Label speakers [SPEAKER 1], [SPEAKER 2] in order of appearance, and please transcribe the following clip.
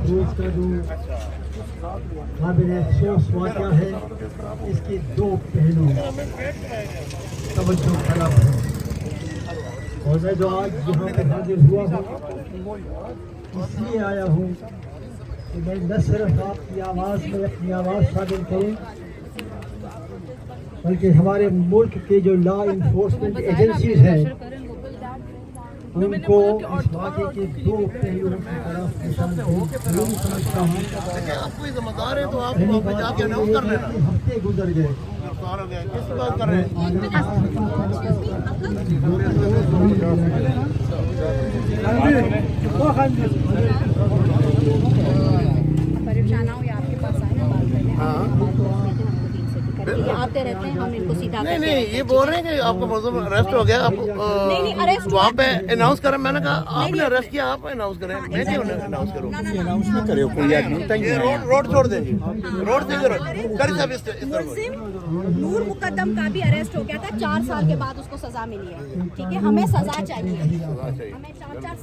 [SPEAKER 1] तो इसका जो काबिल अफसोस वाक़या है, इसके दो पहलू तवज्जो तलब है। और मैं जो आज यहाँ पर हाजिर हुआ हूँ इसलिए आया हूँ कि मैं न सिर्फ आपकी आवाज़ में अपनी आवाज़ शामिल करूँ, बल्कि हमारे मुल्क के जो लॉ इन्फोर्समेंट एजेंसीज हैं उनको इस वाक़े के दो पहलुओं की तरफ निशानदेही समझता हूँ।
[SPEAKER 2] आप कोई जिम्मेदार है तो आप वहाँ पे जाके अनाउंस कर लेना।
[SPEAKER 1] हफ्ते गुजर गए,
[SPEAKER 2] किस बात कर रहे हैं?
[SPEAKER 3] परेशान हो या आपके पास आए ना बात करने, ये आते रहते हैं, हम इनको सीधा
[SPEAKER 2] नहीं नहीं, ये बोल रहे हैं कि आपका मुलजिम अरेस्ट हो गया, आप
[SPEAKER 3] नहीं, arrest
[SPEAKER 2] वहाँ पे अनाउंस करें। मैंने कहा आपने अरेस्ट किया, आप अनाउंस करें, मैं क्यों अनाउंस करूँ? ये रोड छोड़ देंगे, रोड से करी साहब इस तरफ।
[SPEAKER 3] मुलजिम नूर मुकद्दम का भी अरेस्ट हो गया था, 4 साल के बाद उसको सजा मिली है। ठीक है, हमें सजा चाहिए, हमें 4 साल